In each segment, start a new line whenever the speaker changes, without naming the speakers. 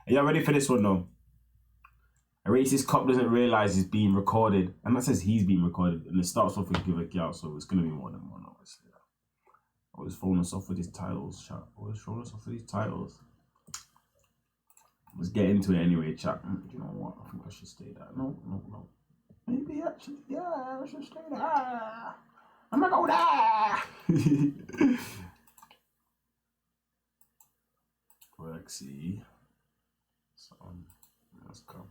Are you ready for this one though? A racist cop doesn't realize he's being recorded, and that says he's being recorded, and it starts off with give a gal, so it's gonna be more than one, obviously. I was throwing us off with these titles, chat. Let's get into it anyway, chat. You know what? I think I should stay there. No. Maybe actually, yeah, I should stay there. I'm gonna go there. Rexy. Let's go.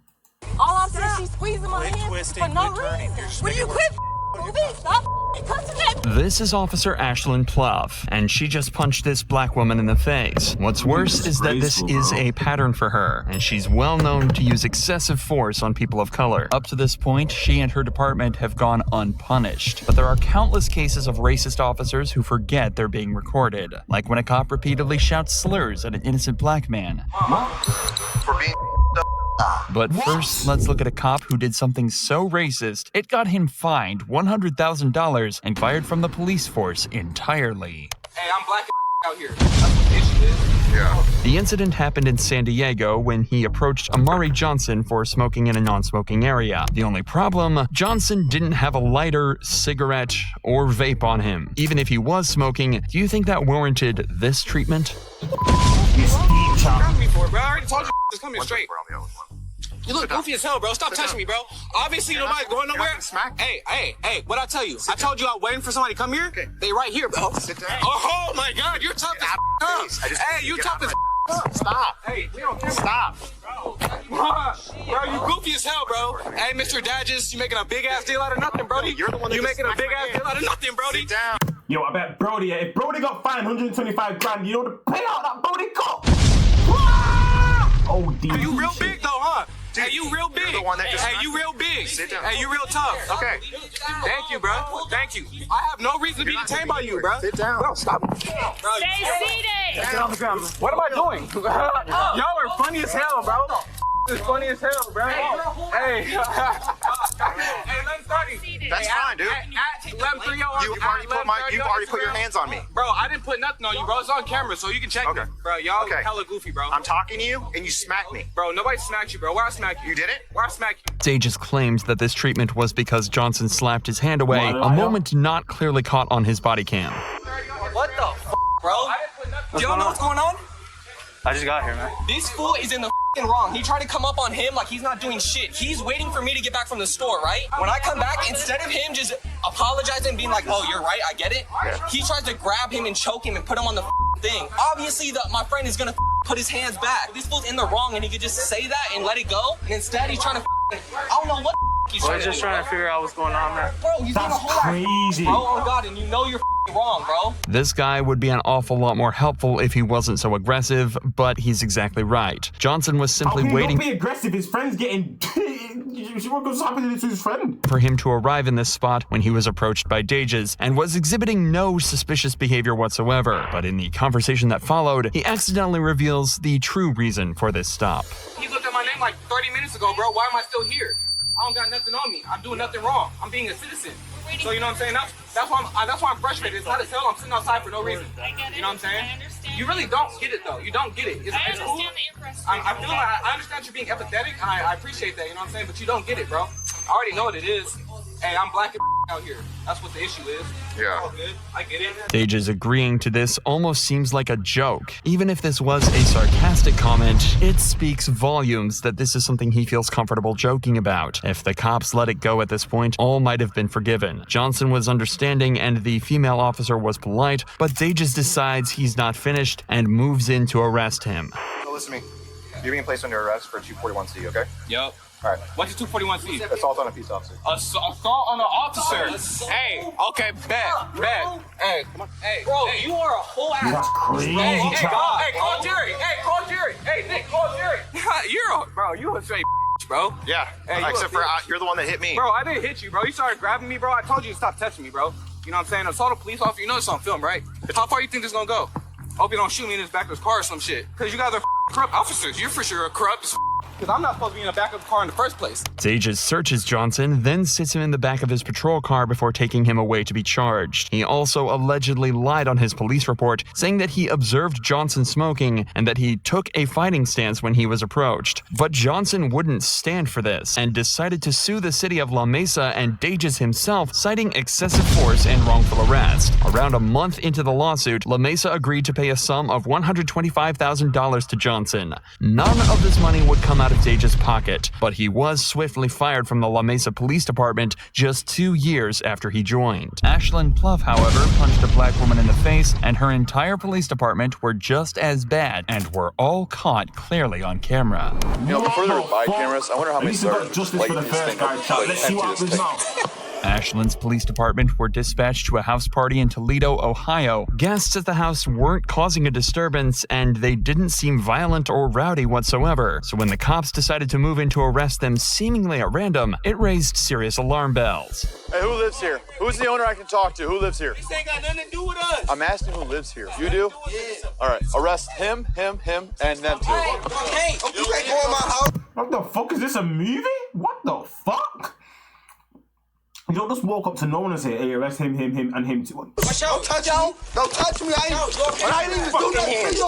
All I'm saying is she's squeezing my hands for no reason. Will you quit moving? Stop touching that.
This is Officer Ashlyn Pluff, and she just punched this black woman in the face. What's worse is that this is a pattern for her, and she's well known to use excessive force on people of color. Up to this point, she and her department have gone unpunished, but there are countless cases of racist officers who forget they're being recorded, like when a cop repeatedly shouts slurs at an innocent black man.
For being
But first, let's look at a cop who did something so racist, it got him fined $100,000 and fired from the police force entirely.
Hey, I'm black out here. That's what the issue is.
Yeah.
The incident happened in San Diego when he approached Amari Johnson for smoking in a non-smoking area. The only problem, Johnson didn't have a lighter, cigarette, or vape on him. Even if he was smoking, do you think that warranted this treatment?
Come me for it, bro. I already told you just come here straight. You look goofy as hell, bro. Stop touching me, bro. Obviously, nobody's going nowhere. Hey, what'd I tell you? I told you I was waiting for somebody to come here. They right here, bro.
Sit down.
Oh my God, you're tough as up. Hey, you tough as
Stop.
Hey, we don't care.
Stop.
Bro, you goofy as hell, bro. Hey, Mr. Dadges, you making a big ass deal out of nothing, Brody.
You're the one that
you
just
making a
smacked
big
my
ass
hand.
deal out of nothing, Brody.
Sit down.
Yo, I bet Brody, if Brody got fined 125 grand, you know the payout that Brody got? Oh,
Hey, you real big though, huh? Hey, you real big.
You're the one that just
Hey, you real big.
Sit down.
Hey, you real tough.
Okay.
Thank you, bro. Thank you. I have no reason to be detained by you, bro.
Sit down.
Bro, stop. Bro,
Stay seated.
get on the ground. What am I doing? Y'all are funny as hell, bro. It's funny as hell, bro. Hey. Hey, 11:30.
That's fine, dude.
At 11:30 on.
You've already put your hands on me.
Bro, I didn't put nothing on you, bro. It's on camera, so you can check
Okay.
it. Bro, y'all
Okay.
hella goofy, bro.
I'm talking to you, and you smacked me.
Bro, nobody smacked you, bro. Where I smack you?
You did it?
Where I smack you?
Dages claims that this treatment was because Johnson slapped his hand away, a moment not clearly caught on his body cam.
What the f, bro? Do y'all know what's going on?
I just got here, man.
This fool is in the f***ing wrong. He tried to come up on him like he's not doing shit. He's waiting for me to get back from the store, right? When I come back, instead of him just apologizing and being like, oh, you're right, I get it, he tries to grab him and choke him and put him on the thing. Obviously, my friend is gonna put his hands back. This fool's in the wrong and he could just say that and let it go. And instead, he's trying to I don't know what he's
Well,
trying
I was
to
just
do.
trying to figure out what's going on, man.
Bro, he's doing a
That's
whole lot.
crazy.
Bro, oh God, and you know you're wrong, bro.
This guy would be an awful lot more helpful if he wasn't so aggressive, but he's exactly right. Johnson was simply waiting
Don't be aggressive. His friend's getting. What's happening to his friend?
for him to arrive in this spot when he was approached by Dages and was exhibiting no suspicious behavior whatsoever. But in the conversation that followed, he accidentally reveals the true reason for this stop.
He looked at my name like 30 minutes ago, bro. Why am I still here? I don't got nothing on me. I'm doing nothing wrong. I'm being a citizen. So you know what I'm saying? That's why I'm frustrated. It's not a cell. I'm sitting outside for no reason. You know what I'm saying?
I understand.
You really don't get it though. You don't get it. It's
I
cool.
understand that you're frustrated.
I feel like I understand you're being empathetic, and I appreciate that. You know what I'm saying? But you don't get it, bro. I already know what it is. Hey, I'm black out here. That's what the issue is.
Yeah.
All good. I get it.
Dages agreeing to this almost seems like a joke. Even if this was a sarcastic comment, it speaks volumes that this is something he feels comfortable joking about. If the cops let it go at this point, all might have been forgiven. Johnson was understanding and the female officer was polite, but Dages decides he's not finished and moves in to arrest him.
So listen to me. You're being placed under arrest for 241C, okay?
Yup.
All right.
What's the 241C?
Assault on a peace officer.
Assault on an officer. Hey, okay, bet. Hey, come on. Hey,
Bro,
hey.
you are a whole ass.
That's crazy.
Call Jerry. Call Jerry. Hey, Nick, call Jerry. You a straight bro.
Yeah.
Hey, you
Except
a
for
bitch.
you're the one that hit me.
Bro, I didn't hit you, bro. You started grabbing me, bro. I told you to stop touching me, bro. You know what I'm saying? Assault a police officer. You know it's on film, right? How far you think this gonna go? Hope you don't shoot me in this back of this car or some shit. Cause you guys are corrupt officers. You're for sure corrupt as because I'm not supposed to be in the back of the car in the first place.
Sages searches Johnson, then sits him in the back of his patrol car before taking him away to be charged. He also allegedly lied on his police report, saying that he observed Johnson smoking and that he took a fighting stance when he was approached. But Johnson wouldn't stand for this and decided to sue the city of La Mesa and Dages himself, citing excessive force and wrongful arrest. Around a month into the lawsuit, La Mesa agreed to pay a sum of $125,000 to Johnson. None of this money would come out of Dages' pocket, but he was swiftly fired from the La Mesa Police Department just 2 years after he joined. Ashlyn Pluff, however, punched a black woman in the face, and her entire police department were just as bad and were all caught clearly on camera.
You know, before there were body cameras, I wonder how
At
many
least we got
sergeants
justice for the first guy, chat. Let's see what happens now.
Ashland's police department were dispatched to a house party in Toledo, Ohio. Guests at the house weren't causing a disturbance, and they didn't seem violent or rowdy whatsoever. So when the cops decided to move in to arrest them seemingly at random, it raised serious alarm bells.
Hey, who lives here? Who's the owner I can talk to? Who lives here?
This ain't got nothing to do with us.
I'm asking who lives here. You do?
Yeah.
All right, arrest him, and them two.
Hey, you can't go in my house.
What the fuck is this, a movie? What the fuck? You don't just walk up to no one and say, hey, arrest him, and him too.
Watch out, touch me. Don't touch me. I ain't even do nothing to you.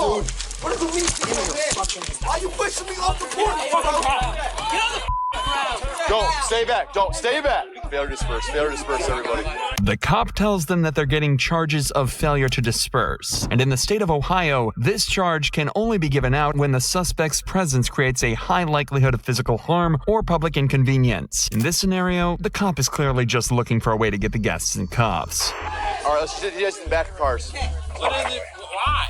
What is the reason? Why you pushing me off the porch, bro? Get on the ground.
Don't, stay back. Don't, stay back. Failure to disperse, everybody.
The cop tells them that they're getting charges of failure to disperse. And in the state of Ohio, this charge can only be given out when the suspect's presence creates a high likelihood of physical harm or public inconvenience. In this scenario, the cop is clearly just looking for a way to get the guests in cuffs.
All right, let's get you guys in the back of cars.
What is it? Why?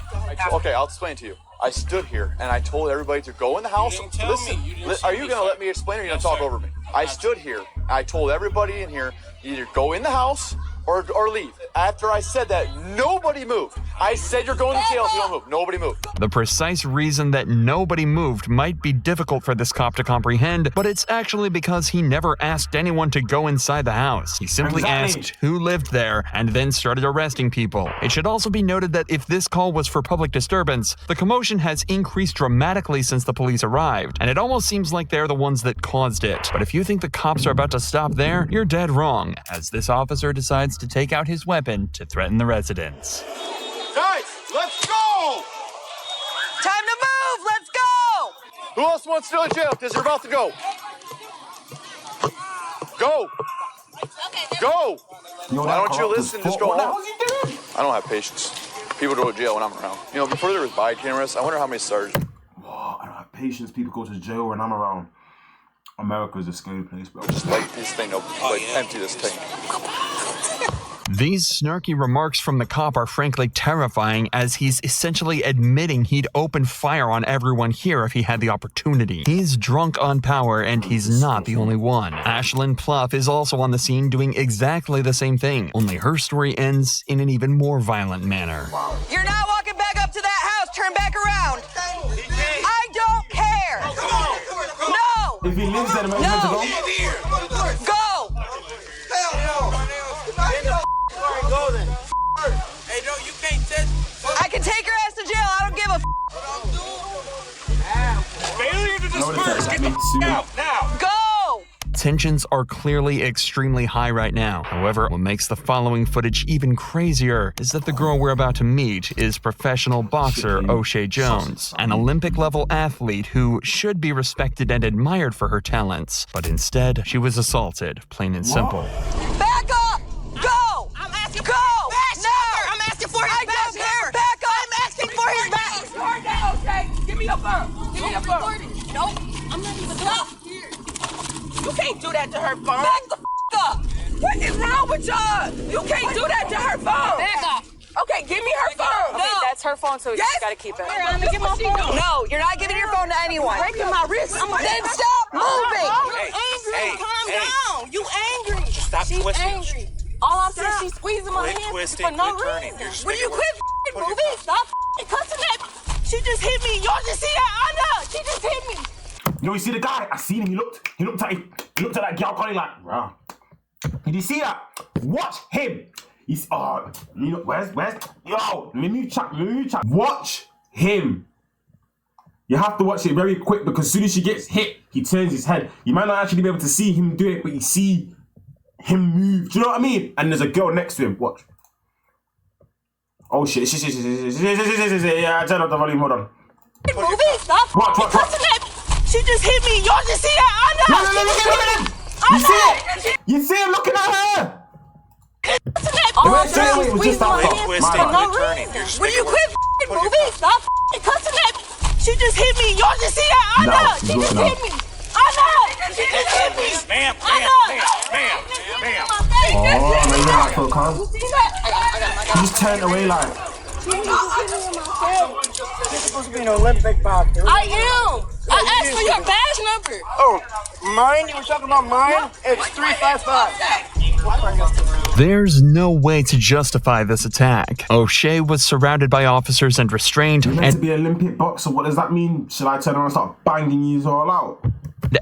Okay, I'll explain to you. I stood here and I told everybody to go in the house.
You didn't tell
Listen,
me. You didn't
are
see
you
me,
going to
sir.
let me explain or are you going to
Yes,
talk
sir.
over me? I stood here. I told everybody in here either go in the house or leave. After I said that, nobody moved. I said you're going to jail if you don't move. Nobody moved.
The precise reason that nobody moved might be difficult for this cop to comprehend, but it's actually because he never asked anyone to go inside the house. He simply
Exactly.
asked who lived there and then started arresting people. It should also be noted that if this call was for public disturbance, the commotion has increased dramatically since the police arrived, and it almost seems like they're the ones that caused it. But if you think the cops are about to stop there, you're dead wrong, as this officer decides to take out his weapon to threaten the residents.
Guys, let's go!
Time to move. Let's go.
Who else wants to go to jail? Because you're about to go. Go! Go!
Yo,
Why don't you
corrupt as
listen? Just
fuck.
go
What the
home.
hell's he doing?
I don't have patience. People go to jail when I'm around. You know, before there was body cameras, I wonder how many sergeants.
Oh, I don't have patience. People go to jail when I'm around. America's a scary place, bro.
Just light this thing up, empty this tank.
These snarky remarks from the cop are frankly terrifying, as he's essentially admitting he'd open fire on everyone here if he had the opportunity. He's drunk on power, and he's not the only one. Ashlyn Pluff is also on the scene doing exactly the same thing, only her story ends in an even more violent manner.
You're not walking back up to that house. Turn back around. I don't care. No.
If he lives there, the man's meant to go.
Go.
Go then. Hey, no, you can't touch.
I can take your ass to jail. I don't give a
Failure to
No,
disperse.
that
Get the
means soon.
out now.
Go.
Tensions are clearly extremely high right now. However, what makes the following footage even crazier is that the girl we're about to meet is professional boxer O'Shea Jones, an Olympic-level athlete who should be respected and admired for her talents. But instead, she was assaulted, plain and simple.
Back up. Go.
I'm asking
Go.
for his
No.
number. I'm asking for his
I don't care. Back up.
I'm asking for his back. Okay, give me your phone. Give me your phone. Nope, I'm not even up. You can't do that to her phone.
Back the up.
What is wrong with y'all? You can't do that to her phone. Back up. Okay, give me her phone.
No.
That's her phone, so you
Yes.
just gotta keep it.
I'm gonna give my phone.
No, you're not giving your phone to anyone.
Breaking my wrist.
Then stop moving.
You angry. Calm down. You angry.
Stop
She's
twisting.
angry. All I'm saying, she's squeezing my
Quit
hands
twisting,
for no
quit turning.
reason.
You're just
Will you
making
quit
Put your
moving? Stop cussing at. She just hit me. Y'all just see that? I know. She just hit me.
Yo, you see the guy? I seen him. He looked at that girl calling like, rah. Did you see that? Watch him. He's you know, where's yo, let me check. Watch him. You have to watch it very quick because as soon as she gets hit, he turns his head. You might not actually be able to see him do it, but you see him move. Do you know what I mean? And there's a girl next to him. Watch. Oh shit. Yeah, turn up the volume. Hold on.
Moving, stop.
Watch.
She just hit me. Y'all just see that? I know.
Look at him. You see it? You see him looking at her?
Oh,
Wait, just stop.
for no reason. Will you quit moving? Stop cussing at me. She just hit me. Y'all just see that? I know. She just hit me. I know. She just hit me.
Ma'am.
Oh, no, you're not so calm.
You see that?
You just turned away like.
You're supposed to be an Olympic boxer. I am. I asked for your badge number.
Oh, mine? You were talking about mine? It's 355.
There's no way to justify this attack. O'Shea was surrounded by officers and restrained,
You're meant to be an Olympic boxer. What does that mean? Should I turn around and start banging you all out?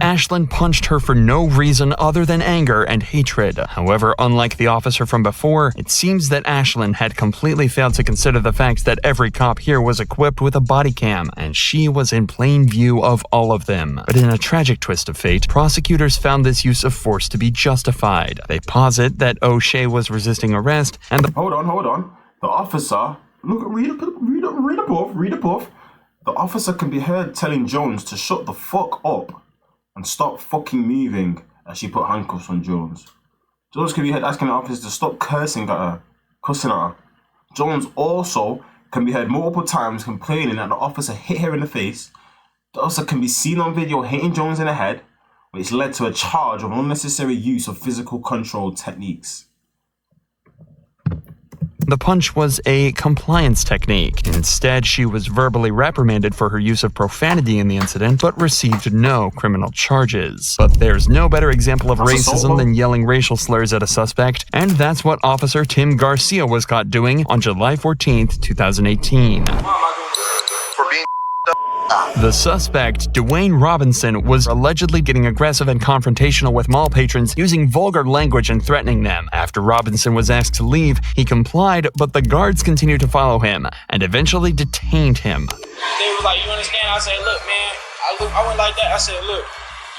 Ashlyn punched her for no reason other than anger and hatred. However, unlike the officer from before, it seems that Ashlyn had completely failed to consider the fact that every cop here was equipped with a body cam, and she was in plain view of all of them. But in a tragic twist of fate, prosecutors found this use of force to be justified. They posit that O'Shea was resisting arrest, and the—
Hold on. The officer, read above. The officer can be heard telling Jones to shut the fuck up and stop fucking moving as she put handcuffs on Jones. Jones can be heard asking the officer to stop cussing at her. Jones also can be heard multiple times complaining that the officer hit her in the face. The officer can be seen on video hitting Jones in the head, which led to a charge of unnecessary use of physical control techniques.
The punch was a compliance technique. Instead, she was verbally reprimanded for her use of profanity in the incident, but received no criminal charges. But there's no better example of racism than yelling racial slurs at a suspect, and that's what Officer Tim Garcia was caught doing on July 14th, 2018.
For being
The suspect, Dwayne Robinson, was allegedly getting aggressive and confrontational with mall patrons, using vulgar language and threatening them. After Robinson was asked to leave, he complied, but the guards continued to follow him and eventually detained him.
They was like, you understand? I said, look, man, I went like that. I said, look,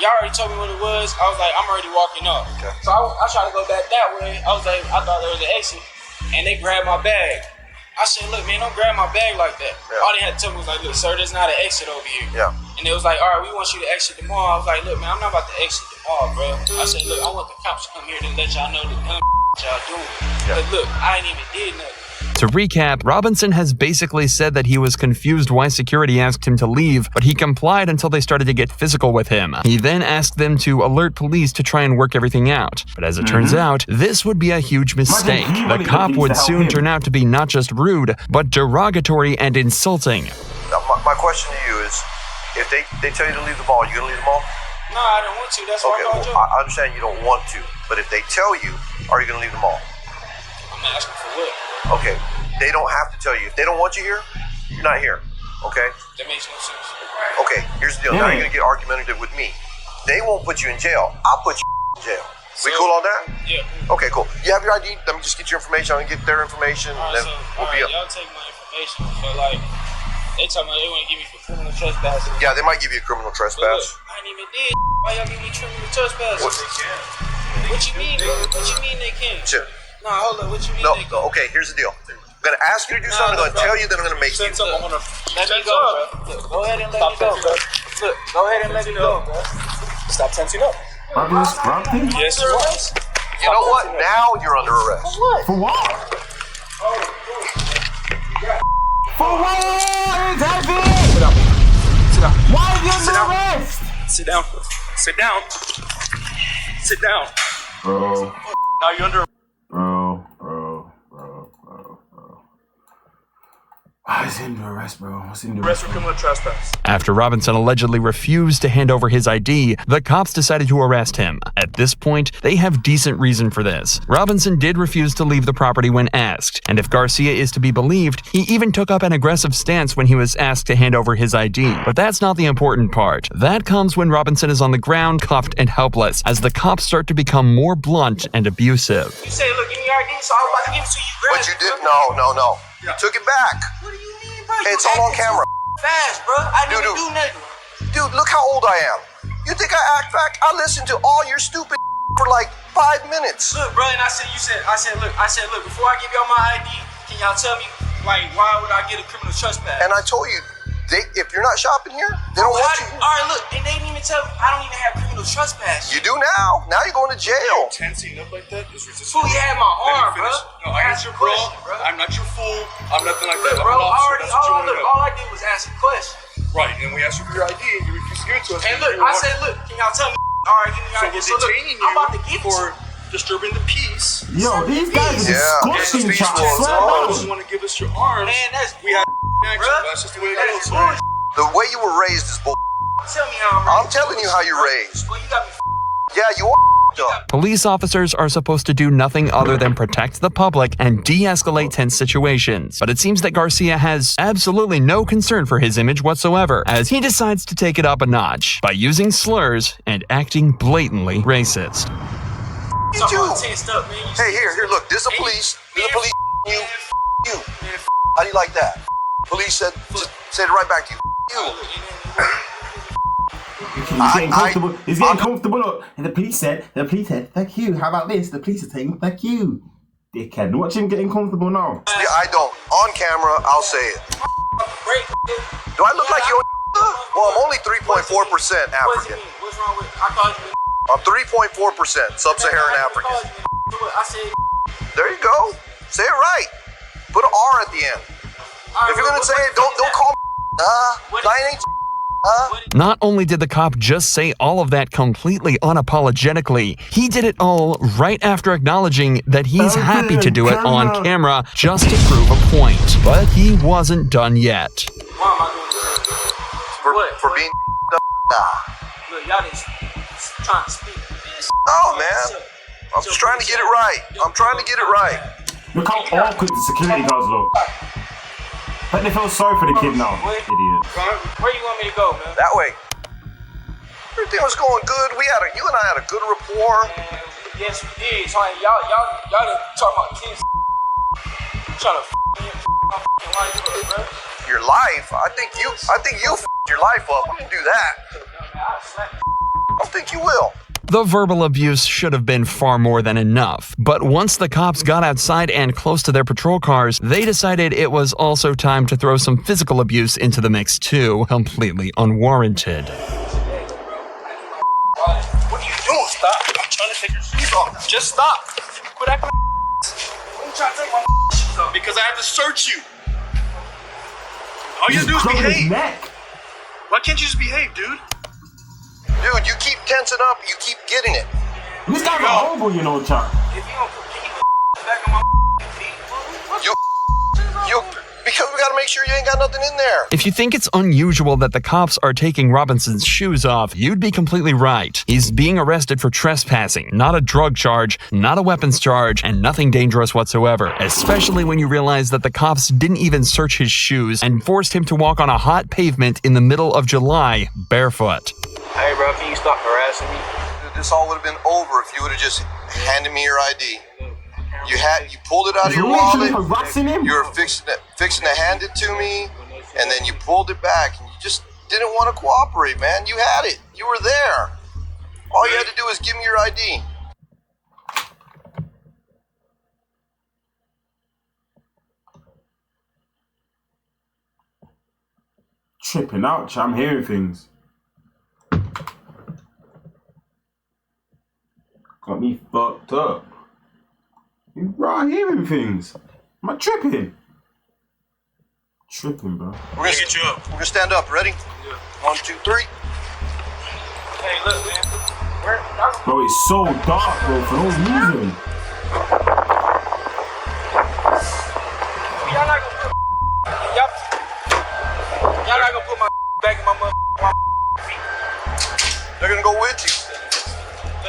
y'all already told me what it was. I was like, I'm already walking off. Okay. So I tried to go back that way. I was like, I thought there was an exit, and they grabbed my bag. I said, look, man, don't grab my bag like that. Yeah. All they had to tell me was like, look, sir, there's not an exit over here. Yeah. And they was like, all right, we want you to exit the mall. I was like, look, man, I'm not about to exit the mall, bro. I said, look, I want the cops to come here to let y'all know the dumb y'all doing. Yeah. But look, I ain't even did nothing.
To recap, Robinson has basically said that he was confused why security asked him to leave, but he complied until they started to get physical with him. He then asked them to alert police to try and work everything out. But as it turns out, this would be a huge mistake. The cop would soon turn out to be not just rude, but derogatory and insulting.
Now, my question to you is, if they tell you to leave the mall, you gonna leave the mall?
No, I don't want to. That's why I called you.
I understand you don't want to, but if they tell you, are you gonna leave the mall?
I'm asking for what?
Okay, they don't have to tell you. If they don't want you here, you're not here. Okay?
That makes no sense.
Okay, here's the deal. Now you're gonna get argumentative with me. They won't put you in jail. I'll put you in jail. We cool on that?
Yeah.
Okay, cool. You have your ID? Let me just get your information. I'm gonna get their information.
All right,
and then
so, y'all take my information. So, like, they talking about they want to give me for criminal trespassing.
Yeah, they might give you a criminal trespass.
Look, I ain't even did. Why y'all give me criminal trespassing?
What?
What you mean, bro? What you mean they can't?
Sure.
Nah, hold up. What you mean they can't?
Okay, here's the deal. I'm gonna ask you to do something. I'm gonna tell you that I'm gonna make you.
Let me go, bro. Look, go ahead and let me go, bro. Look, go ahead and let me go, bro. Stop tensing up. Yes, you was.
You know what? Now you're under arrest.
For what? For what? David!
Sit down. Sit down.
Why are you under arrest?
Sit down. Sit down. Sit down.
Bro.
Now you're under.
Bro. Why is he under arrest, bro? What's in the
arrest for criminal trespass?
After Robinson allegedly refused to hand over his ID, the cops decided to arrest him. At this point, they have decent reason for this. Robinson did refuse to leave the property when asked, and if Garcia is to be believed, he even took up an aggressive stance when he was asked to hand over his ID. But that's not the important part. That comes when Robinson is on the ground, cuffed and helpless, as the cops start to become more blunt and abusive.
You say, look, give me your ID, so I was about to give it to you.
But you did? No. You took it back.
What do you mean, bro?
Hey, it's all on camera.
fast, bro. I didn't
Dude.
do nothing.
Dude, look how old I am. You think I act back? I listened to all your stupid for like 5 minutes.
Look, bro, and I said, look, before I give y'all my ID, can y'all tell me, like, why would I get a criminal trespass?
And I told you, if you're not shopping here, they don't want you.
All right, look, and they didn't even tell me, I don't even have criminal trespass.
You do now. Now you're going to jail.
Tensing up like that is resistance.
Fool, you had my arm, bro.
No, I answered, bro. I'm not your fool. I'm nothing like that.
Look, bro,
I'm an officer. That's what you want to know.
all I did was ask a question.
Right, and we asked you for your ID, and you refused to give it to us.
And look, I said, look, can y'all tell me? All right, give me your ID.
So we're detaining
I'm about to
you
give it
for
to you.
disturbing the peace.
Yo, these guys are disgusting,
Yeah,
chat.
peaceful.
Swear
You
down.
just want to give us your arms.
Man, that's
We have action.
bro.
That's just the way it
That's
goes.
bullshit.
The way you were raised is bull.
Tell me how I'm
I'm telling you how you're raised.
Well, you got me
Yeah, you are up.
Police officers are supposed to do nothing other than protect the public and de-escalate tense situations. But it seems that Garcia has absolutely no concern for his image whatsoever, as he decides to take it up a notch by using slurs and acting blatantly racist.
You too. Hey, here, look. This is a police. This is a police. You. How do you like that? Police said it right back to you. You.
He's getting comfortable. He's getting comfortable. Look, and the police said, thank you. How about this? The police are saying, thank you. Dickhead. Watch him getting comfortable now.
Yeah, I don't. On camera, I'll say it. Do I look like you? Well, I'm only 3.4% African.
What's wrong with I thought you
I'm 3.4% Sub-Saharan African.
I said,
There you go. Say it right. Put an R at the end. If you're gonna say it, don't call me. I ain't.
Not only did the cop just say all of that completely unapologetically, he did it all right after acknowledging that he's happy to do it on camera just to prove a point. But he wasn't done yet.
why am I doing this?
For being.
Look, y'all just trying to speak.
Oh man, I'm just trying to get it right. I'm trying to get it right.
Look how awkward the security guards look. But they feel sorry for the kid now. Idiot.
Where you want me to go, man?
That way. Everything was going good. You and I had a good rapport.
Man, yes, we did. So, y'all didn't talk about kids. Trying to me my life up, bro.
Your life. I think you f***ed your life up. I can do that. I don't think you will.
The verbal abuse should have been far more than enough, but once the cops got outside and close to their patrol cars, they decided it was also time to throw some physical abuse into the mix too, completely unwarranted.
What are you doing? Stop. I'm trying to take your shoes off. Just stop. Quit acting like I'm trying to take my shoes off because I have to search you. All you gotta do is behave. Why can't you just behave, dude?
Dude, you keep tensing up. You keep getting it.
This guy's horrible, you know, Chuck.
You because we gotta make sure you ain't got nothing in there.
If you think it's unusual that the cops are taking Robinson's shoes off, you'd be completely right. He's being arrested for trespassing, not a drug charge, not a weapons charge, and nothing dangerous whatsoever, especially when you realize that the cops didn't even search his shoes and forced him to walk on a hot pavement in the middle of July, barefoot.
Hey, bro, can you stop harassing me?
Dude, this all would have been over if you would have just handed me your ID. You pulled it out of your wallet. You were fixing to hand it to me, and then you pulled it back, and you just didn't want to cooperate, man. You had it. You were there. All you had to do was give me your ID.
Tripping out, Chuck. I'm hearing things. Got me fucked up. You right hearing things. Am I tripping? Tripping, bro.
We're gonna get you up. We're gonna stand up. Ready? Yeah. 1, 2, 3.
Hey, look, man.
Bro, it's so dark, bro, for no reason.
Y'all not gonna put my back in my
They're gonna go with you.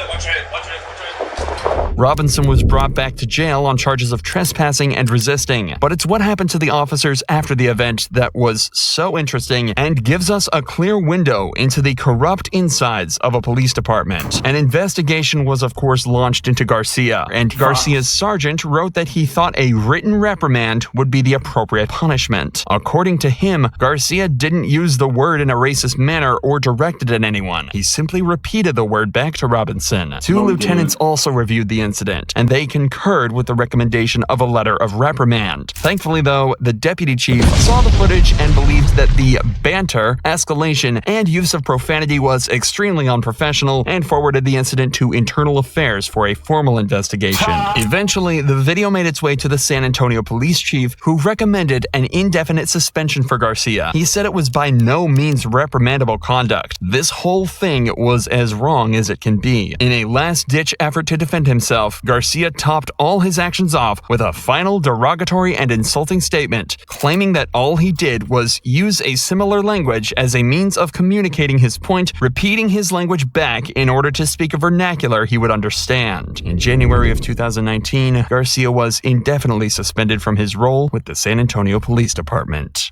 Watch your head. Watch your head.
Robinson was brought back to jail on charges of trespassing and resisting. But it's what happened to the officers after the event that was so interesting and gives us a clear window into the corrupt insides of a police department. An investigation was of course launched into Garcia, and Garcia's sergeant wrote that he thought a written reprimand would be the appropriate punishment. According to him, Garcia didn't use the word in a racist manner or direct it at anyone. He simply repeated the word back to Robinson. Two lieutenants also reviewed the incident, and they concurred with the recommendation of a letter of reprimand. Thankfully, though, the deputy chief saw the footage and believed that the banter, escalation, and use of profanity was extremely unprofessional and forwarded the incident to Internal Affairs for a formal investigation. Eventually, the video made its way to the San Antonio police chief, who recommended an indefinite suspension for Garcia. He said it was by no means reprimandable conduct. This whole thing was as wrong as it can be. In a last-ditch effort to defend himself, Garcia topped all his actions off with a final derogatory and insulting statement, claiming that all he did was use a similar language as a means of communicating his point, repeating his language back in order to speak a vernacular he would understand. In January of 2019, Garcia was indefinitely suspended from his role with the San Antonio Police Department.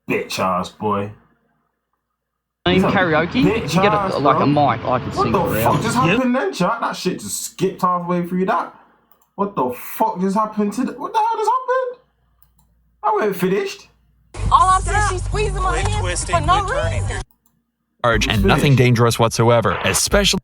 Bitch ass boy.
Karaoke? You get a mic, I can sing
What
for
the fuck
hours.
just happened then, chat? That shit just skipped halfway through that. What the fuck just happened to what the hell just happened? I wasn't finished.
All I'm saying, she's squeezing my hands for no reason.
And nothing dangerous whatsoever, especially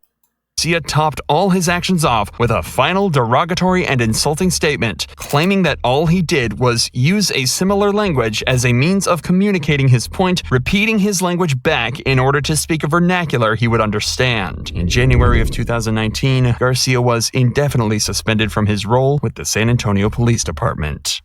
Garcia topped all his actions off with a final derogatory and insulting statement, claiming that all he did was use a similar language as a means of communicating his point, repeating his language back in order to speak a vernacular he would understand. In January of 2019, Garcia was indefinitely suspended from his role with the San Antonio Police Department.